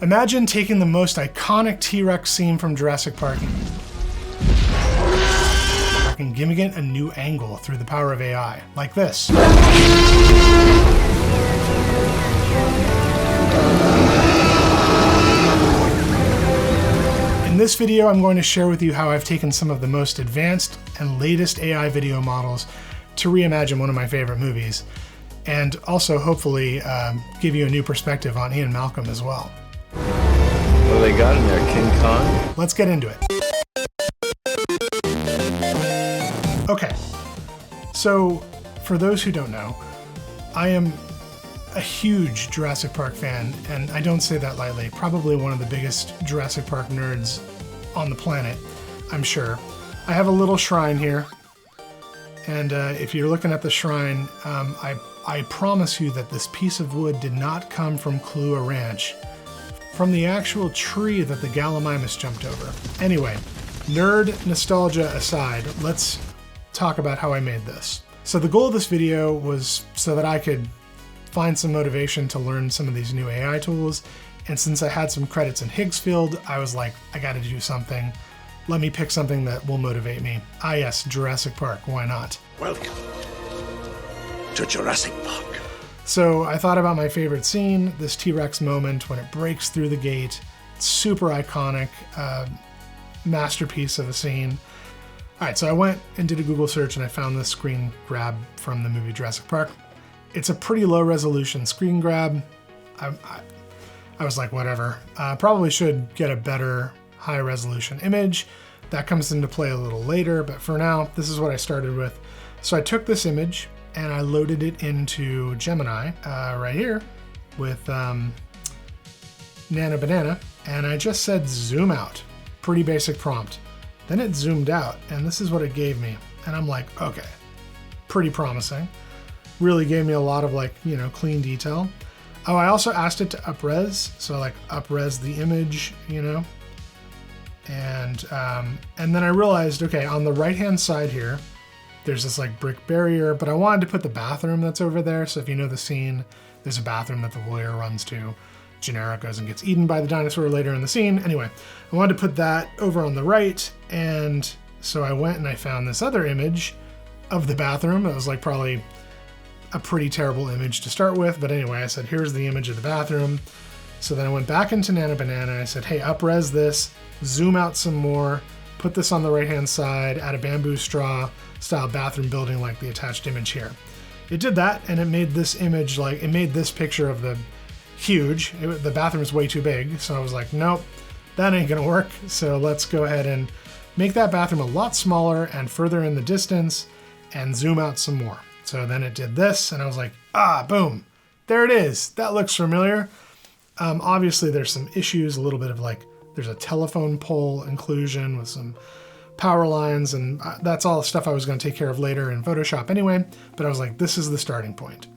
Imagine taking the most iconic T-Rex scene from Jurassic Park and giving it a new angle through the power of AI, like this. In this video, I'm going to share with you how I've taken some of the most advanced and latest AI video models to reimagine one of my favorite movies, and also hopefully give you a new perspective on Ian Malcolm as well. What do they got in there, King Kong? Let's get into it. Okay, so for those who don't know, I am a huge Jurassic Park fan, and I don't say that lightly. Probably one of the biggest Jurassic Park nerds on the planet, I'm sure. I have a little shrine here, and if you're looking at the shrine, I promise you that this piece of wood did not come from Kahlua Ranch, from the actual tree that the Gallimimus jumped over. Anyway, nerd nostalgia aside, let's talk about how I made this. So the goal of this video was so that I could find some motivation to learn some of these new AI tools. And since I had some credits in Higsfield, I was like, I gotta do something. Let me pick something that will motivate me. Ah yes, Jurassic Park, why not? Welcome to Jurassic Park. So I thought about my favorite scene, this T-Rex moment when it breaks through the gate. Super iconic, masterpiece of a scene. All right, so I went and did a Google search and I found this screen grab from the movie Jurassic Park. It's a pretty low resolution screen grab. I was like, whatever. Probably should get a better high resolution image. That comes into play a little later, but for now, this is what I started with. So I took this image and I loaded it into Gemini right here with Nano Banana, and I just said zoom out. Pretty basic prompt. Then it zoomed out, and this is what it gave me. And I'm like, okay, pretty promising. Really gave me a lot of clean detail. Oh, I also asked it to up-res, so up-res the image, And then I realized, okay, on the right-hand side here, there's this brick barrier, but I wanted to put the bathroom that's over there. So if you know the scene, there's a bathroom that the lawyer runs to. Gennaro goes and gets eaten by the dinosaur later in the scene. Anyway, I wanted to put that over on the right. And so I went and I found this other image of the bathroom. It was probably a pretty terrible image to start with. But anyway, I said, here's the image of the bathroom. So then I went back into Nano Banana and I said, hey, up-res this, zoom out some more, put this on the right-hand side, add a bamboo straw style bathroom building like the attached image here. It did that, and it made this image, it made this picture of the huge. The bathroom's way too big, so I was like, nope, that ain't gonna work. So let's go ahead and make that bathroom a lot smaller and further in the distance and zoom out some more. So then it did this, and I was like, boom, there it is. That looks familiar. Obviously there's some issues, a little bit of there's a telephone pole inclusion with some power lines, and that's all the stuff I was going to take care of later in Photoshop anyway, but I was like, this is the starting point.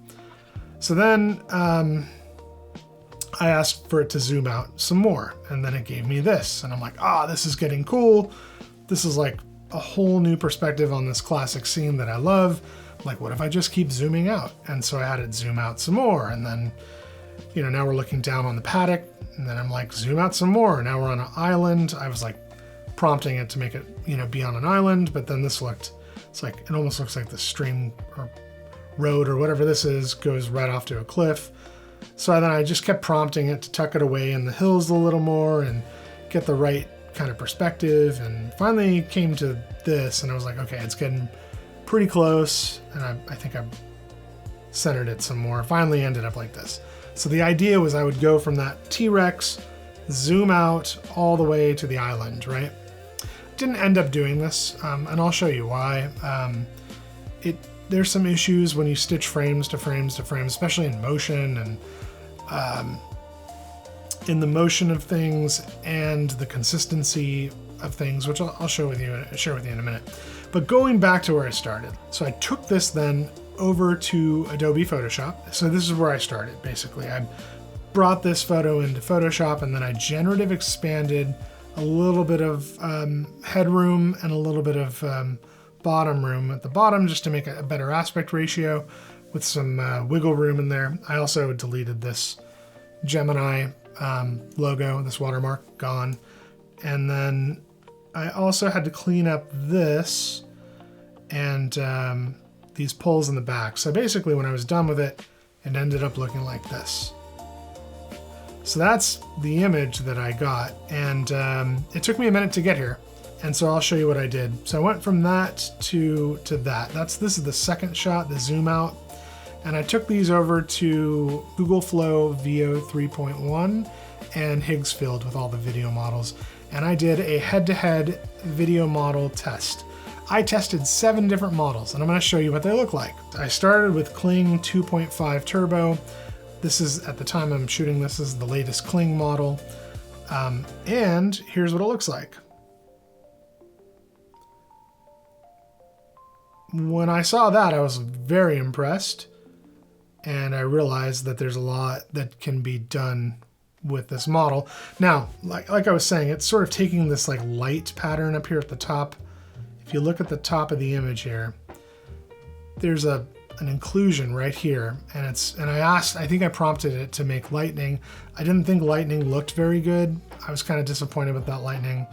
So then I asked for it to zoom out some more, and then it gave me this, and I'm like, this is getting cool. This is a whole new perspective on this classic scene that I love. What if I just keep zooming out? And so I had it zoom out some more, and then now we're looking down on the paddock, and then I'm like, zoom out some more. Now we're on an island. I was prompting it to make it, be on an island, but then this looked, it almost looks like the stream or road or whatever this is goes right off to a cliff. So then I just kept prompting it to tuck it away in the hills a little more and get the right kind of perspective, and finally came to this, and I was like, okay, it's getting pretty close, and I think I centered it some more. Finally ended up like this. So the idea was I would go from that T-Rex, zoom out all the way to the island, right? Didn't end up doing this, and I'll show you why. There's some issues when you stitch frames to frames to frames, especially in motion and in the motion of things and the consistency of things, which I'll share with you in a minute. But going back to where I started. So I took this then over to Adobe Photoshop. So this is where I started, basically. I brought this photo into Photoshop, and then I generative expanded a little bit of headroom and a little bit of bottom room at the bottom just to make a better aspect ratio with some wiggle room in there. I also deleted this Gemini logo, this watermark, gone. And then I also had to clean up this and these pulls in the back. So basically when I was done with it, it ended up looking like this. So that's the image that I got, and it took me a minute to get here. And so I'll show you what I did. So I went from that to that. This is the second shot, the zoom out. And I took these over to Google Flow VO3.1 and Higsfield with all the video models. And I did a head-to-head video model test. I tested 7 different models, and I'm gonna show you what they look like. I started with Kling 2.5 Turbo. This is, at the time I'm shooting this, is the latest Kling model. And here's what it looks like. When I saw that, I was very impressed, and I realized that there's a lot that can be done with this model. Now, like I was saying, it's sort of taking this like light pattern up here at the top. If you look at the top of the image here, there's an inclusion right here, and I think I prompted it to make lightning. I didn't think lightning looked very good. I was kind of disappointed with that lightning.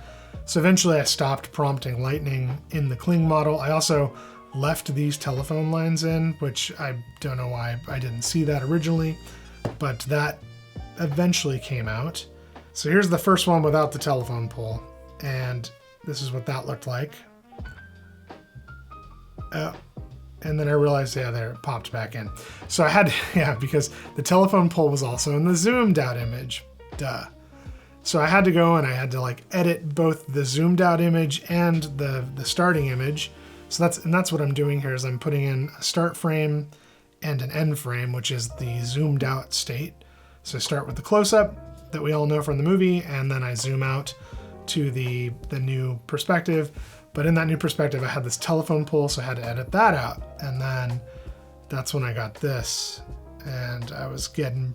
So eventually I stopped prompting lightning in the Kling model. I also left these telephone lines in, which I don't know why I didn't see that originally, but that eventually came out. So here's the first one without the telephone pole, and this is what that looked like. And then I realized, yeah, there, it popped back in. So I had to, yeah, because the telephone pole was also in the zoomed out image, duh. So I had to go and I had to like edit both the zoomed out image and the starting image. So that's what I'm doing here is I'm putting in a start frame and an end frame, which is the zoomed out state. So I start with the close-up that we all know from the movie, and then I zoom out to the new perspective. But in that new perspective, I had this telephone pole, so I had to edit that out. And then that's when I got this, and I was getting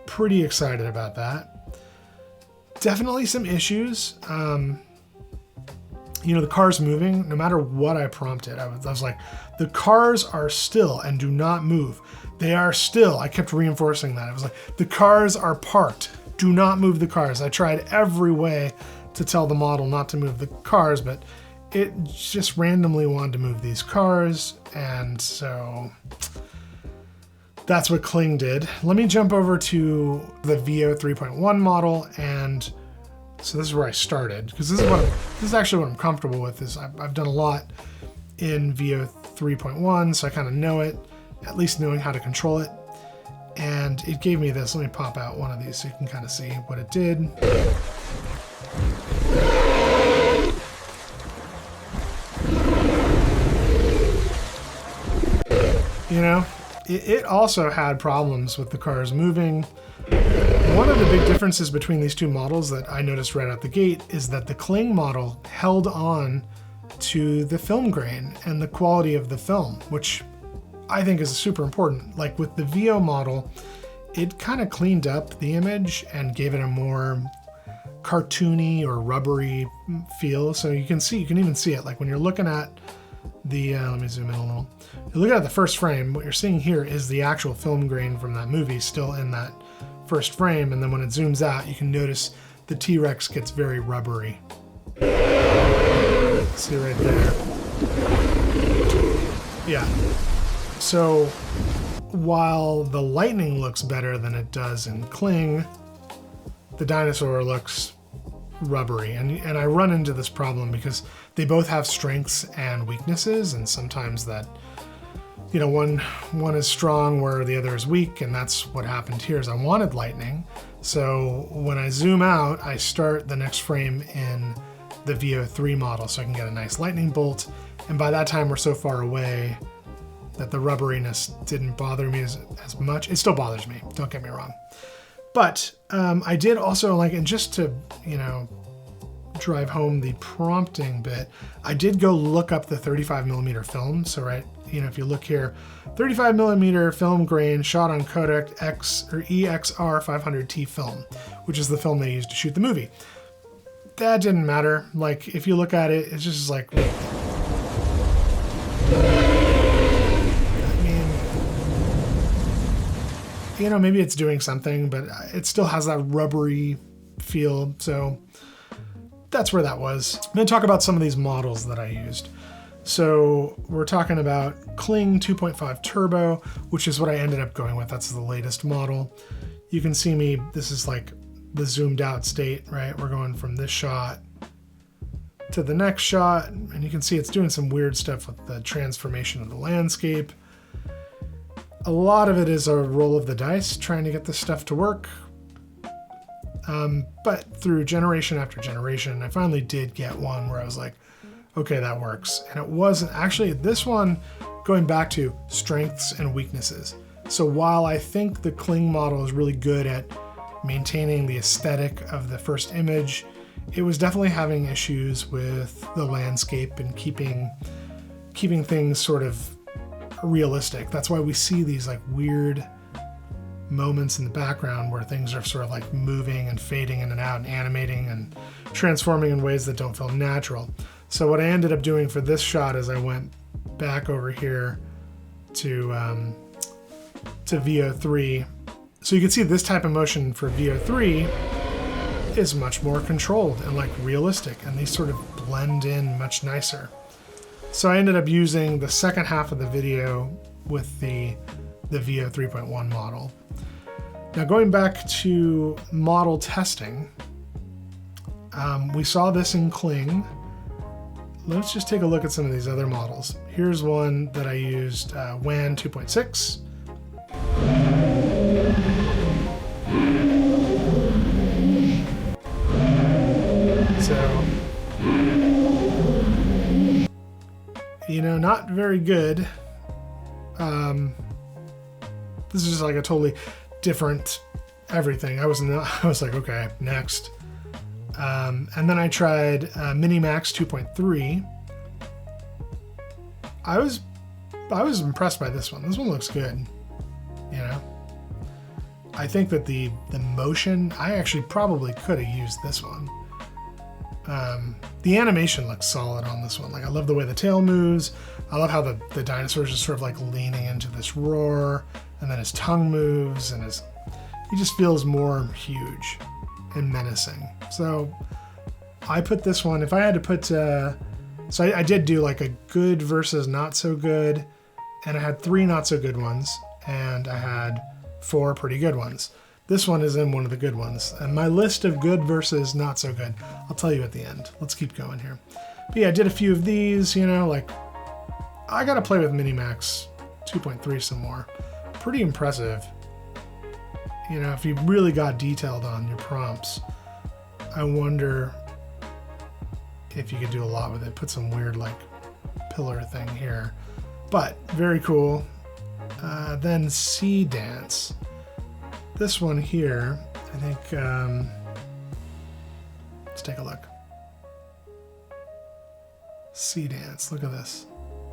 pretty excited about that. Definitely some issues. You know, the car's moving, no matter what I prompted. I was like, the cars are still and do not move. They are still. I kept reinforcing that. I was like, the cars are parked. Do not move the cars. I tried every way to tell the model not to move the cars, but it just randomly wanted to move these cars. And so that's what Kling did. Let me jump over to the VO3.1 model, and so this is where I started, because this is actually what I'm comfortable with. Is I've done a lot in VO3.1, so I kind of know it, at least knowing how to control it. And it gave me this. Let me pop out one of these so you can kind of see what it did. You know, it also had problems with the cars moving. One of the big differences between these two models that I noticed right out the gate is that the Kling model held on to the film grain and the quality of the film, which I think is super important. Like with the VO model, it kind of cleaned up the image and gave it a more cartoony or rubbery feel. So you can even see it. Like when you're looking at the, let me zoom in a little. You're looking at the first frame, what you're seeing here is the actual film grain from that movie still in that first frame, and then when it zooms out, you can notice the T-Rex gets very rubbery. See right there. Yeah. So while the lightning looks better than it does in Kling, the Dinosaur looks rubbery. And I run into this problem because they both have strengths and weaknesses, and sometimes that, you know, one is strong where the other is weak, and that's what happened here is I wanted lightning. So when I zoom out, I start the next frame in the VO3 model so I can get a nice lightning bolt. And by that time, we're so far away that the rubberiness didn't bother me as much. It still bothers me, don't get me wrong. But I did also like, and just to, you know, drive home the prompting bit, I did go look up the 35mm film. So right, you know, if you look here, 35mm film grain shot on Kodak EXR 500T film, which is the film they used to shoot the movie. That didn't matter. Like, if you look at it, it's just like, I mean, you know, maybe it's doing something, but it still has that rubbery feel. So that's where that was. I'm gonna talk about some of these models that I used. So we're talking about Kling 2.5 Turbo, which is what I ended up going with. That's the latest model. You can see me, this is like the zoomed out state, right? We're going from this shot to the next shot, and you can see it's doing some weird stuff with the transformation of the landscape. A lot of it is a roll of the dice trying to get this stuff to work. But through generation after generation, I finally did get one where I was like, okay, that works. And it wasn't actually this one, going back to strengths and weaknesses. So while I think the Kling model is really good at maintaining the aesthetic of the first image, it was definitely having issues with the landscape and keeping things sort of realistic. That's why we see these like weird moments in the background where things are sort of like moving and fading in and out and animating and transforming in ways that don't feel natural. So what I ended up doing for this shot is I went back over here to VO3. So you can see this type of motion for VO3 is much more controlled and like realistic, and these sort of blend in much nicer. So I ended up using the second half of the video with the VO3.1 model. Now going back to model testing, we saw this in Kling. Let's just take a look at some of these other models. Here's one that I used, WAN 2.6. So, you know, not very good. This is just like a totally different everything. I was like, okay, next. And then I tried MiniMax 2.3. I was impressed by this one. This one looks good, you know. I think that the motion, I actually probably could have used this one. The animation looks solid on this one. Like, I love the way the tail moves. I love how the dinosaur is just sort of like leaning into this roar, and then his tongue moves, and he just feels more huge and menacing. So I put this one, if I had to put, so I did do like a good versus not so good, and I had 3 not so good ones, and I had 4 pretty good ones. This one is in one of the good ones. And my list of good versus not so good, I'll tell you at the end. Let's keep going here. But yeah, I did a few of these, you know, like, I gotta play with MiniMax 2.3 some more. Pretty impressive. You know, if you really got detailed on your prompts, I wonder if you could do a lot with it. Put some weird like pillar thing here, but very cool. Then SeaDance. This one here, I think, let's take a look. SeaDance, look at this.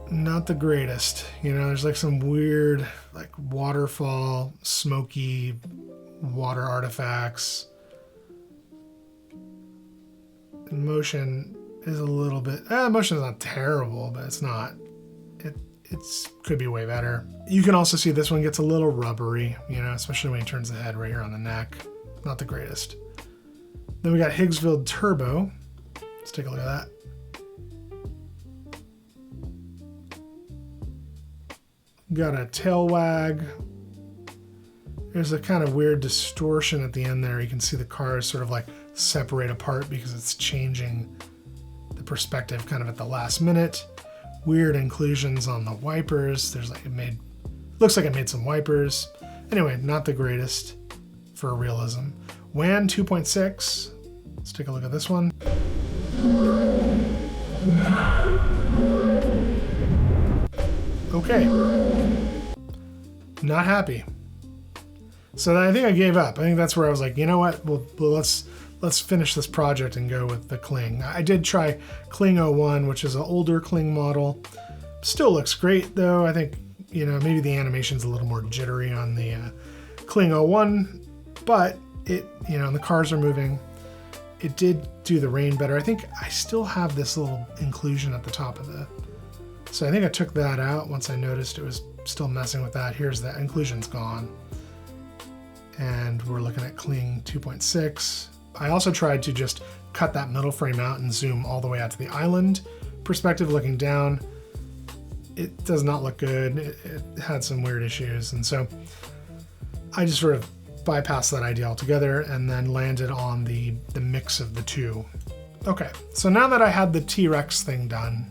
Not the greatest, you know, there's like some weird like waterfall, smoky water artifacts. Motion is a little bit, motion is not terrible, but it's not, it's could be way better. You can also see this one gets a little rubbery, you know, especially when he turns the head right here on the neck. Not the greatest. Then we got Higsfield Turbo. Let's take a look at that. Got a tail wag. There's a kind of weird distortion at the end there. You can see the cars sort of like separate apart because it's changing the perspective kind of at the last minute. Weird inclusions on the wipers. There's like, looks like it made some wipers. Anyway, not the greatest for realism. WAN 2.6. Let's take a look at this one. Okay. Not happy. So I think I gave up. I think that's where I was like, you know what? Well let's finish this project and go with the Kling. I did try Kling 01, which is an older Kling model. Still looks great though. I think, you know, maybe the animation's a little more jittery on the Kling 01, but it, you know, the cars are moving. It did do the rain better. I think I still have this little inclusion at the top of so I think I took that out once I noticed it was still messing with that. Here's that inclusion's gone. and we're looking at Kling 2.6. I also tried to just cut that middle frame out and zoom all the way out to the island perspective looking down. It does not look good. It had some weird issues, and so I just sort of bypassed that idea altogether and then landed on the mix of the two. Okay, so now that I had the T-Rex thing done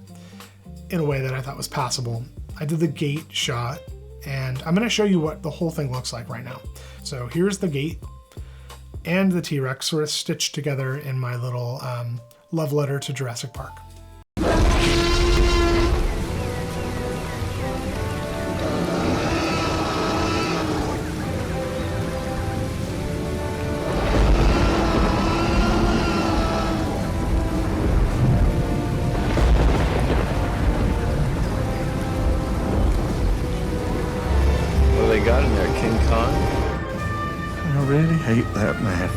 in a way that I thought was passable, I did the gate shot, and I'm gonna show you what the whole thing looks like right now. So here's the gate and the T-Rex sort of stitched together in my little love letter to Jurassic Park. Got in there, King Kong? I really hate that man.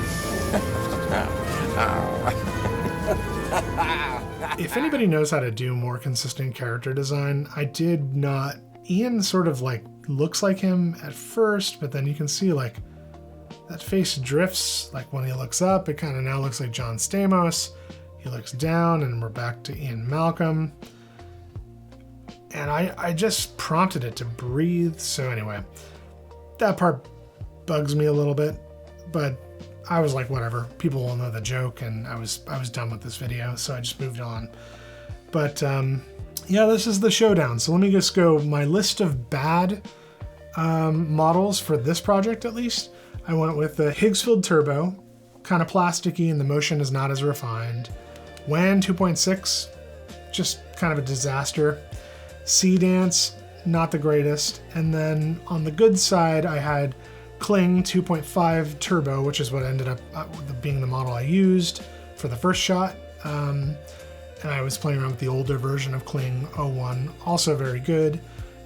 If anybody knows how to do more consistent character design, I did not. Ian sort of like looks like him at first, but then you can see like that face drifts. Like when he looks up, it kind of now looks like John Stamos. He looks down and we're back to Ian Malcolm. And I just prompted it to breathe. So anyway, that part bugs me a little bit, but I was like, whatever, people will know the joke, and I was done with this video, so I just moved on. But yeah, this is the showdown. So let me just go my list of bad models for this project. At least I went with the Higsfield Turbo, kind of plasticky, and the motion is not as refined. WAN 2.6, just kind of a disaster. SeaDance, not the greatest. And then on the good side, I had Kling 2.5 Turbo, which is what ended up being the model I used for the first shot. And I was playing around with the older version of Kling 01, also very good.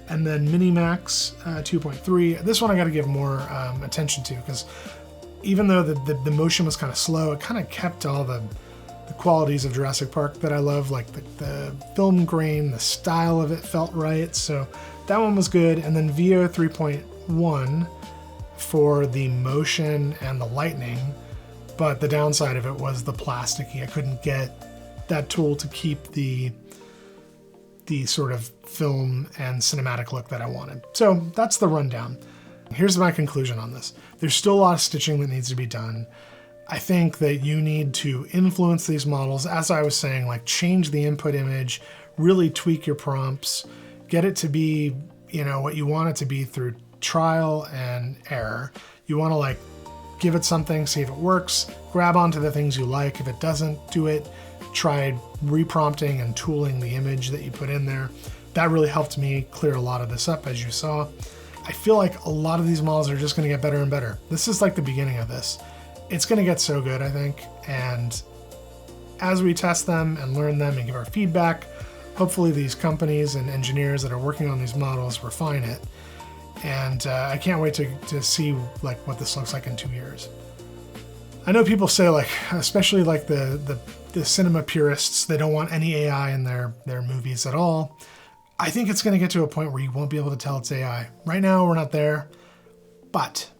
And then MiniMax 2.3. This one I got to give more attention to, because even though the motion was kind of slow, it kind of kept all the qualities of Jurassic Park that I love, like the film grain, the style of it felt right. So that one was good. And then VO3.1 for the motion and the lightning. But the downside of it was the plasticky. I couldn't get that tool to keep the sort of film and cinematic look that I wanted. So that's the rundown. Here's my conclusion on this. There's still a lot of stitching that needs to be done. I think that you need to influence these models, as I was saying, like change the input image, really tweak your prompts, get it to be, you know, what you want it to be through trial and error. You want to like give it something, see if it works, grab onto the things you like. If it doesn't do it, try reprompting and tooling the image that you put in there. That really helped me clear a lot of this up, as you saw. I feel like a lot of these models are just going to get better and better. This is like the beginning of this. It's going to get so good, I think. And as we test them and learn them and give our feedback, hopefully these companies and engineers that are working on these models refine it. And I can't wait to see like what this looks like in 2 years. I know people say, like, especially like the cinema purists, they don't want any AI in their movies at all. I think it's going to get to a point where you won't be able to tell it's AI. Right now, we're not there, but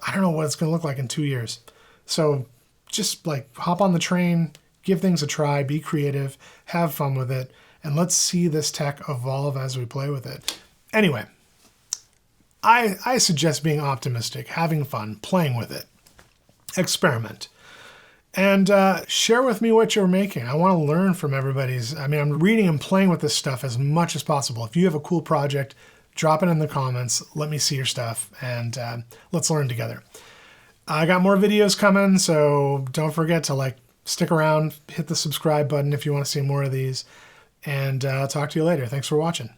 I don't know what it's going to look like in 2 years. So just like hop on the train, give things a try, be creative, have fun with it, and let's see this tech evolve as we play with it. Anyway, I suggest being optimistic, having fun, playing with it, experiment, and share with me what you're making. I want to learn from everybody's. I mean, I'm reading and playing with this stuff as much as possible. If you have a cool project, drop it in the comments. Let me see your stuff, and let's learn together. I got more videos coming, so don't forget to like stick around, hit the subscribe button if you want to see more of these, and I'll talk to you later. Thanks for watching.